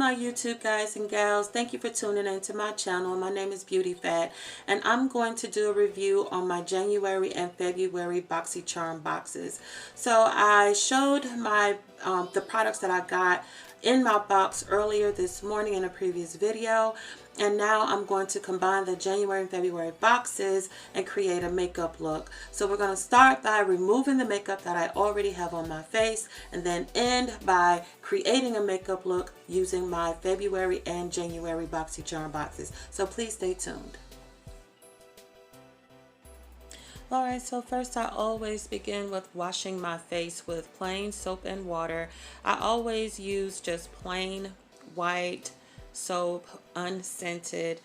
my YouTube guys and gals. Thank you for tuning into my channel. My name is Beauty Fat, and I'm going to do a review on my January and February BoxyCharm boxes. So I showed my the products that I got in my box earlier this morning in a previous video, and now I'm going to combine the January and February boxes and create a makeup look. So we're going to start by removing the makeup that I already have on my face, and then end by creating a makeup look using my February and January BoxyCharm boxes. So please stay tuned. Alright, so first I always begin with washing my face with plain soap and water. I always use just plain white soap, unscented,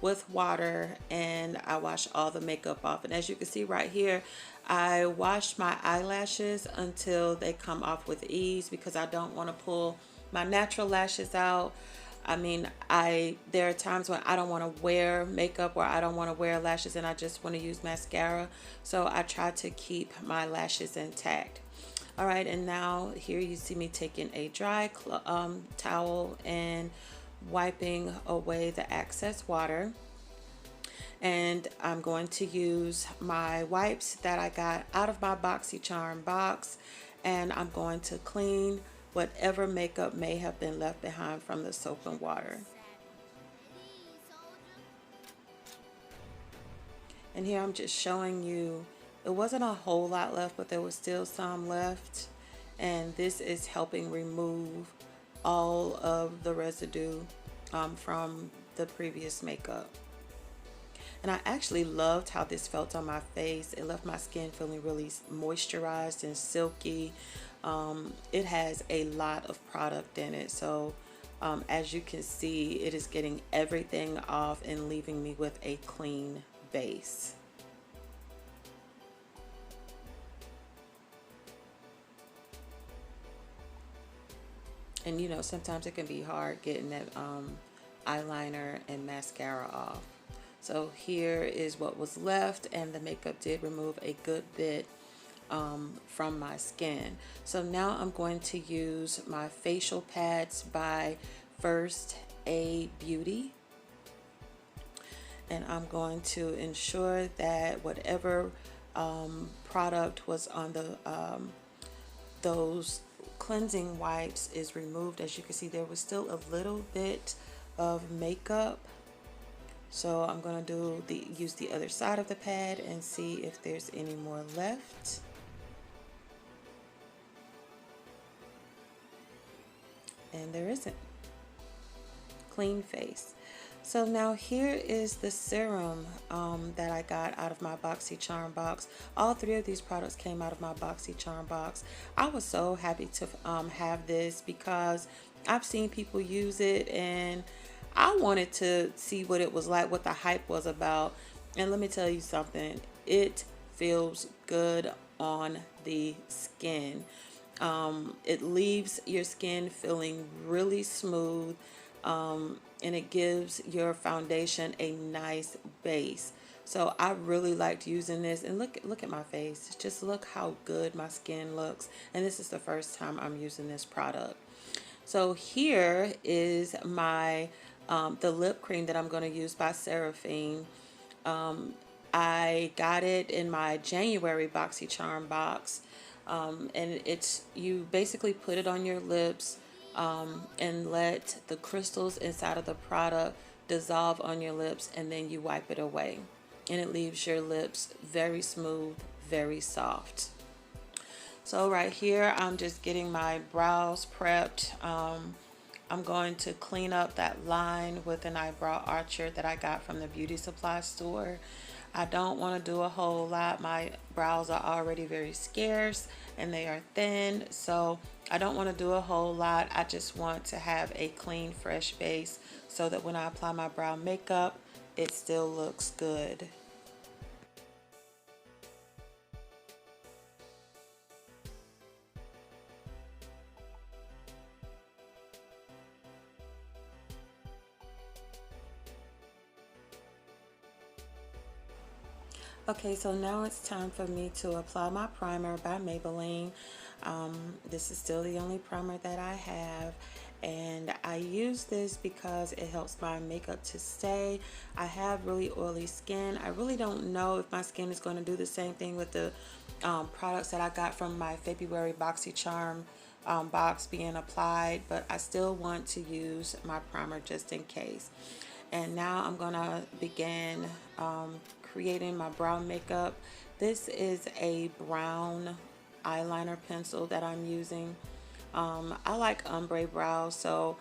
with water, and I wash all the makeup off. And as you can see right here, I wash my eyelashes until they come off with ease because I don't want to pull my natural lashes out. I mean, there are times when I don't want to wear makeup or I don't want to wear lashes and I just want to use mascara. So I try to keep my lashes intact. All right, and now here you see me taking a dry towel and wiping away the excess water. And I'm going to use my wipes that I got out of my BoxyCharm box, and I'm going to clean whatever makeup may have been left behind from the soap and water. And here I'm just showing you, it wasn't a whole lot left, but there was still some left. And this is helping remove all of the residue from the previous makeup. And I actually loved how this felt on my face. It left my skin feeling really moisturized and silky. It has a lot of product in it, so as you can see, it is getting everything off and leaving me with a clean base. And you know, sometimes it can be hard getting that eyeliner and mascara off. So here is what was left, and the makeup did remove a good bit from my skin. So now I'm going to use my facial pads by First Aid Beauty, and I'm going to ensure that whatever product was on the those cleansing wipes is removed. As you can see, there was still a little bit of makeup, so I'm going to use the other side of the pad and see if there's any more left. And there isn't. Clean face. So now here is the serum that I got out of my BoxyCharm box. All three of these products came out of my BoxyCharm box. I was so happy to have this because I've seen people use it, and I wanted to see what it was like, what the hype was about. And let me tell you something, it feels good on the skin. It leaves your skin feeling really smooth, and it gives your foundation a nice base. So I really liked using this, and look at my face. Just look how good my skin looks. And this is the first time I'm using this product. So here is my the lip cream that I'm going to use by Seraphine. I got it in my January BoxyCharm box. And you basically put it on your lips and let the crystals inside of the product dissolve on your lips, and then you wipe it away, and it leaves your lips very smooth, very soft. So right here I'm just getting my brows prepped. I'm going to clean up that line with an eyebrow archer that I got from the beauty supply store. I don't want to do a whole lot. My brows are already very scarce and they are thin, so I don't want to do a whole lot. I just want to have a clean, fresh base so that when I apply my brow makeup, it still looks good. Okay, so now it's time for me to apply my primer by Maybelline. This is still the only primer that I have, and I use this because it helps my makeup to stay. I have really oily skin. I really don't know if my skin is going to do the same thing with the products that I got from my February Boxy Charm box being applied, but I still want to use my primer just in case. And now I'm gonna begin creating my brow makeup. This is a brown eyeliner pencil that I'm using. I like ombre brows, so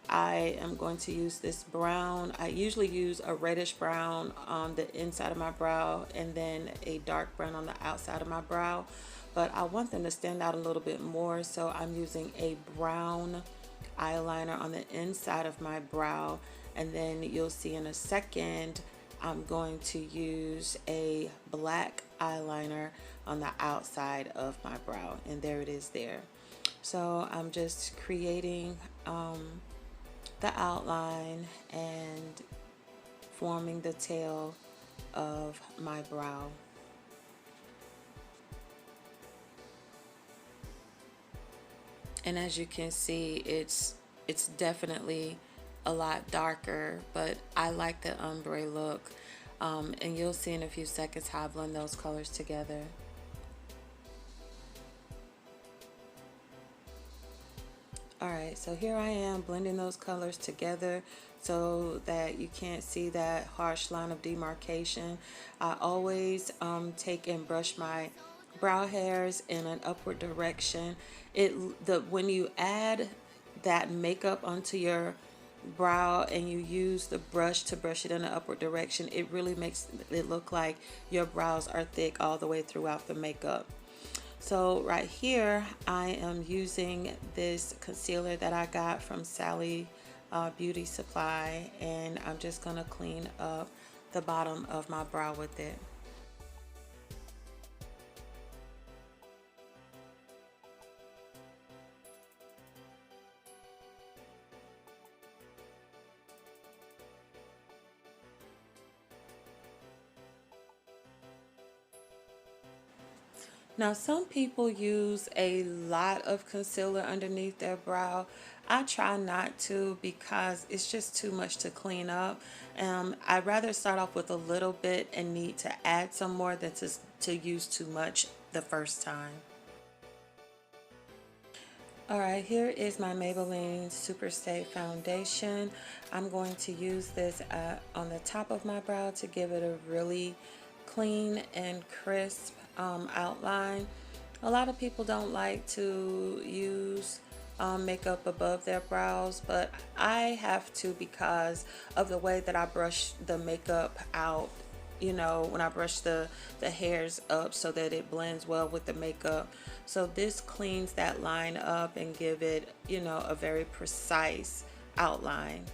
I am going to use this brown. I usually use a reddish brown on the inside of my brow and then a dark brown on the outside of my brow, but I want them to stand out a little bit more, so I'm using a brown eyeliner on the inside of my brow, and then you'll see in a second I'm going to use a black eyeliner on the outside of my brow, and there it is there. So I'm just creating the outline and forming the tail of my brow. And as you can see, it's definitely a lot darker, but I like the ombre look. And you'll see in a few seconds how I blend those colors together. Alright, so here I am blending those colors together so that you can't see that harsh line of demarcation. I always take and brush my brow hairs in an upward direction. When you add that makeup onto your brow and you use the brush to brush it in an upward direction, it really makes it look like your brows are thick all the way throughout the makeup. So right here I am using this concealer that I got from Sally Beauty Supply, and I'm just going to clean up the bottom of my brow with it. Now, some people use a lot of concealer underneath their brow. I try not to because it's just too much to clean up. I'd rather start off with a little bit and need to add some more than to use too much the first time. Alright, here is my Maybelline Superstay Foundation. I'm going to use this on the top of my brow to give it a really clean and crisp outline. A lot of people don't like to use makeup above their brows, but I have to because of the way that I brush the makeup out. You know, when I brush the hairs up so that it blends well with the makeup. So this cleans that line up and give it, you know, a very precise outline.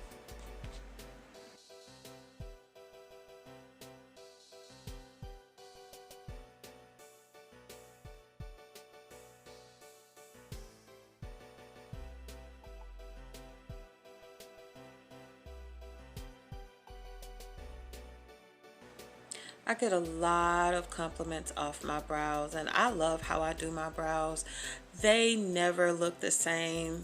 I get a lot of compliments off my brows, and I love how I do my brows. They never look the same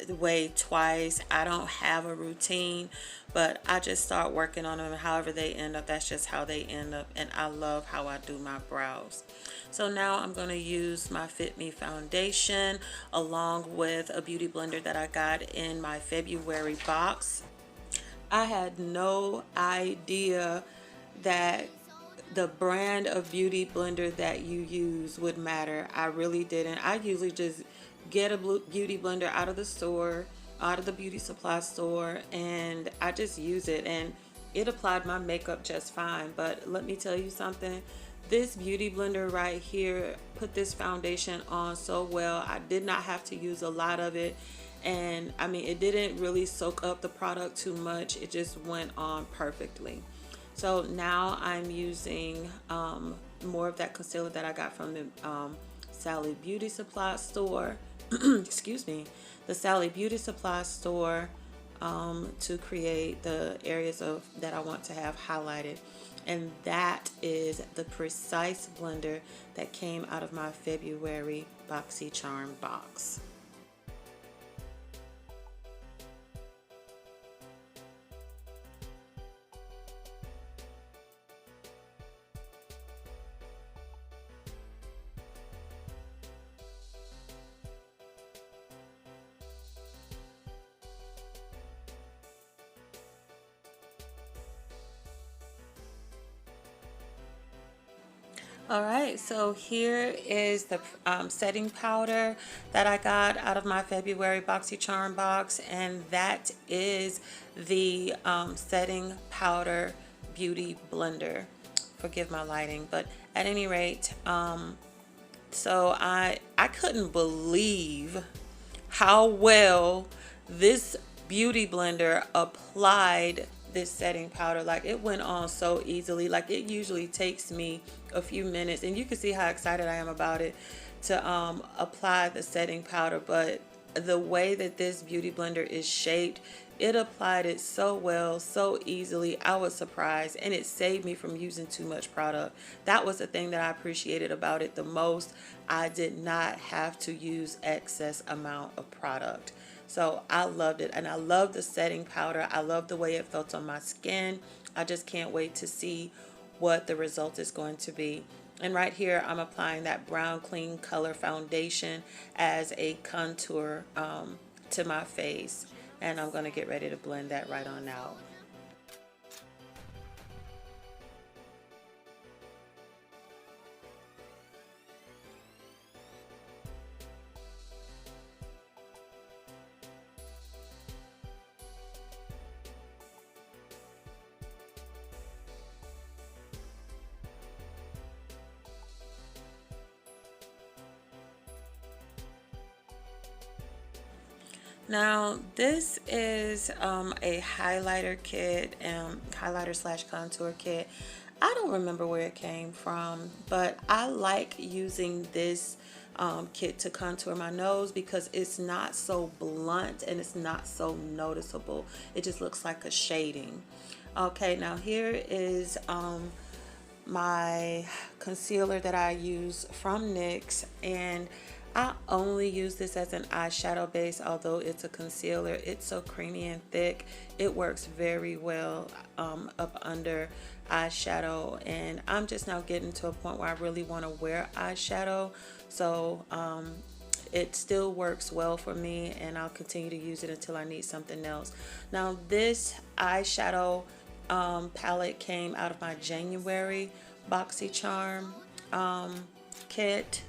way twice. I don't have a routine, but I just start working on them. However they end up, that's just how they end up, and I love how I do my brows. So now I'm going to use my Fit Me foundation along with a beauty blender that I got in my February box. I had no idea that the brand of beauty blender that you use would matter. I really didn't. I usually just get a beauty blender out of the store, out of the beauty supply store, and I just use it, and it applied my makeup just fine. But let me tell you something, this beauty blender right here put this foundation on so well. I did not have to use a lot of it, and I mean, it didn't really soak up the product too much. It just went on perfectly. So now I'm using more of that concealer that I got from the Sally Beauty Supply store. Excuse me, the Sally Beauty Supply store to create the areas that I want to have highlighted. And that is the precise blender that came out of my February Boxy Charm box. All right, so here is the setting powder that I got out of my February Boxy Charm box, and that is the setting powder beauty blender. Forgive my lighting, but at any rate, so I couldn't believe how well this beauty blender applied this setting powder. Like, it went on so easily. Like, it usually takes me a few minutes, and you can see how excited I am about it to apply the setting powder. But the way that this beauty blender is shaped, it applied it so well, so easily. I was surprised, and it saved me from using too much product. That was the thing that I appreciated about it the most. I did not have to use excess amount of product. So I loved it, and I love the setting powder. I love the way it felt on my skin. I just can't wait to see what the result is going to be. And right here, I'm applying that brown clean color foundation as a contour to my face. And I'm going to get ready to blend that right on out. Now, this is a highlighter kit, highlighter slash contour kit. I don't remember where it came from, but I like using this kit to contour my nose because it's not so blunt and it's not so noticeable. It just looks like a shading. Okay, now here is my concealer that I use from NYX, and I only use this as an eyeshadow base. Although it's a concealer, it's so creamy and thick, it works very well up under eyeshadow. And I'm just now getting to a point where I really want to wear eyeshadow, so it still works well for me, and I'll continue to use it until I need something else. Now, this eyeshadow palette came out of my January Boxy Charm kit.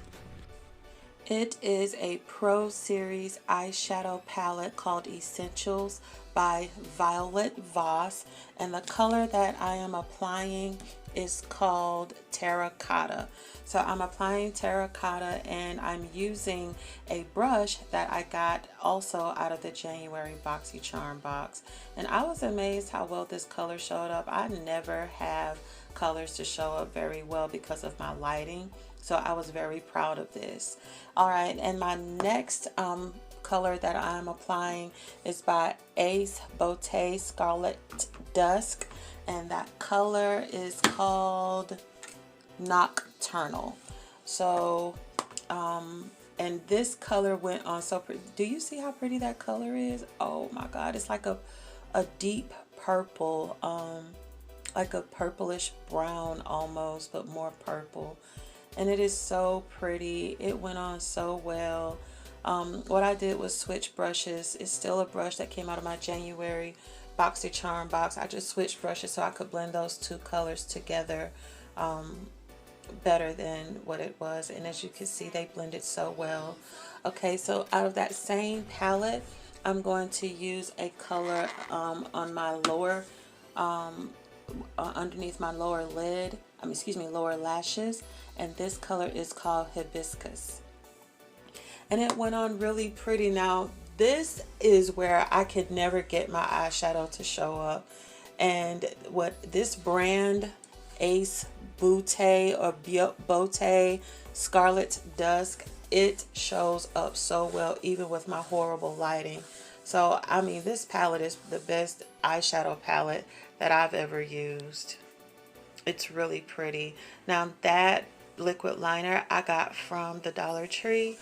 It is a Pro Series eyeshadow palette called Essentials by Violet Voss, and the color that I am applying is called Terracotta. So I'm applying Terracotta, and I'm using a brush that I got also out of the January Boxy Charm box. And I was amazed how well this color showed up. I never have colors to show up very well because of my lighting, so I was very proud of this. All right, and my next color that I'm applying is by Ace Beauté Scarlet Dusk, and that color is called Nocturnal. So and this color went on so pretty. Do you see how pretty that color is? Oh my god, it's like a deep purple, like a purplish brown almost, but more purple. And it is so pretty. It went on so well. What I did was switch brushes. It's still a brush that came out of my January Boxy Charm box. I just switched brushes so I could blend those two colors together better than what it was. And as you can see, they blended so well. Okay, so out of that same palette, I'm going to use a color on my lower, underneath my lower lid. Excuse me, lower lashes. And this color is called Hibiscus. And it went on really pretty. Now, this is where I could never get my eyeshadow to show up. And what this brand, Ace Beauté or Beauté Scarlet Dusk, it shows up so well even with my horrible lighting. So, I mean, this palette is the best eyeshadow palette that I've ever used. It's really pretty. Now, that liquid liner I got from the Dollar Tree.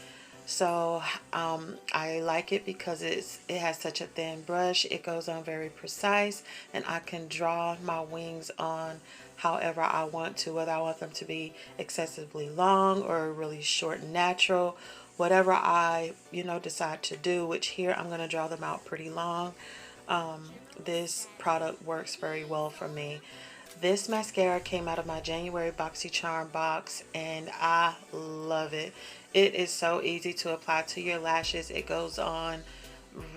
So I like it because it has such a thin brush. It goes on very precise, and I can draw my wings on however I want to, whether I want them to be excessively long or really short and natural, whatever I decide to do, which here I'm going to draw them out pretty long. This product works very well for me. This mascara came out of my January Boxy Charm box and I love it. It is so easy to apply to your lashes. It goes on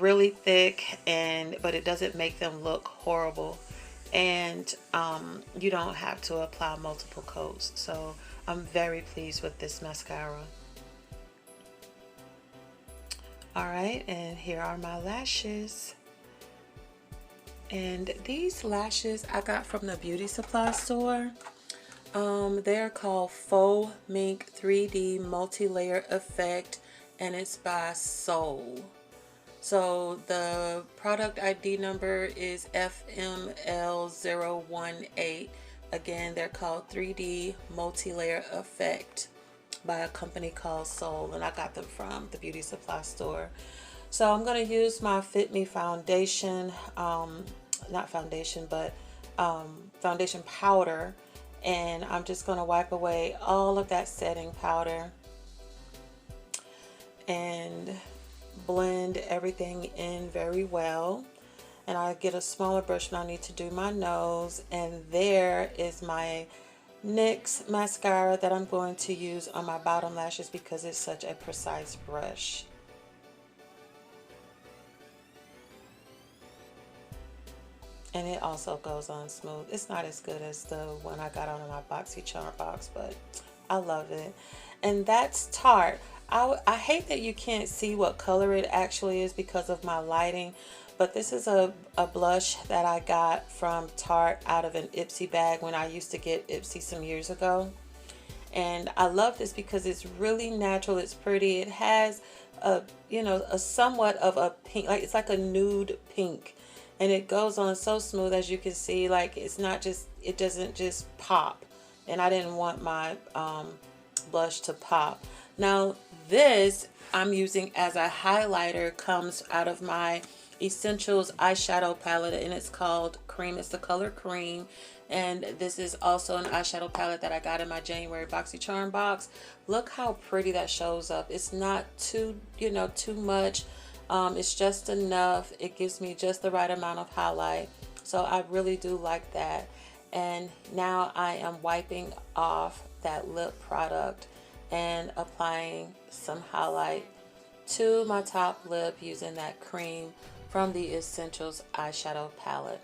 really thick, but it doesn't make them look horrible. And you don't have to apply multiple coats. So I'm very pleased with this mascara. Alright, and here are my lashes. And these lashes I got from the beauty supply store. They're called Faux Mink 3D Multi-Layer Effect, and it's by Soul. So the product ID number is FML018. Again, they're called 3D Multi-Layer Effect by a company called Soul, and I got them from the beauty supply store. So I'm going to use my Fit Me foundation, not foundation, but foundation powder, and I'm just going to wipe away all of that setting powder and blend everything in very well. And I get a smaller brush when I need to do my nose, and there is my NYX mascara that I'm going to use on my bottom lashes because it's such a precise brush. And it also goes on smooth. It's not as good as the one I got on my Boxy Charm box, but I love it. And that's Tarte. I hate that you can't see what color it actually is because of my lighting, but this is a blush that I got from Tarte out of an Ipsy bag when I used to get Ipsy some years ago. And I love this because it's really natural, it's pretty. It has a somewhat of a pink, like it's like a nude pink. And it goes on so smooth, as you can see. Like it doesn't just pop. And I didn't want my blush to pop. Now this I'm using as a highlighter, comes out of my Essentials eyeshadow palette, and it's called Cream. It's the color Cream. And this is also an eyeshadow palette that I got in my January Boxy Charm box. Look how pretty that shows up. It's not too much. It's just enough. It gives me just the right amount of highlight. So I really do like that. And now I am wiping off that lip product and applying some highlight to my top lip using that cream from the Essentials eyeshadow palette.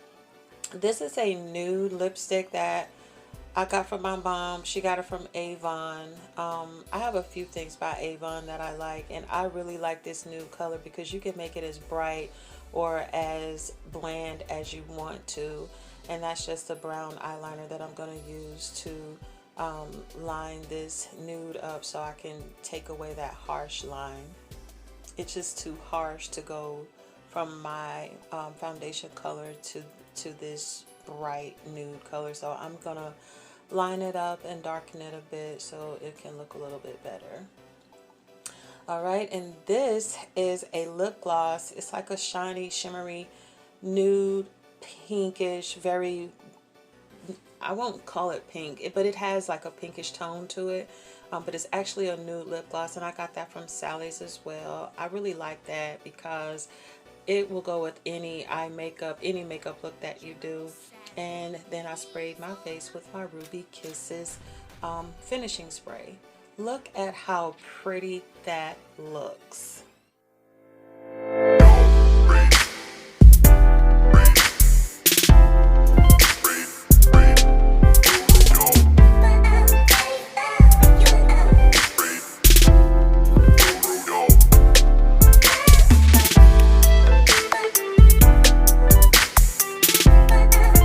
This is a nude lipstick that I got from my mom. She got it from Avon. I have a few things by Avon that I like, and I really like this nude color because you can make it as bright or as bland as you want to. And that's just a brown eyeliner that I'm going to use to line this nude up so I can take away that harsh line. It's just too harsh to go from my foundation color to this bright nude color. So I'm going to line it up and darken it a bit so it can look a little bit better. Alright, and this is a lip gloss. It's like a shiny, shimmery, nude, pinkish, very, I won't call it pink, but it has like a pinkish tone to it. But it's actually a nude lip gloss, and I got that from Sally's as well. I really like that because it will go with any eye makeup, any makeup look that you do. And then I sprayed my face with my Ruby Kisses finishing spray. Look at how pretty that looks.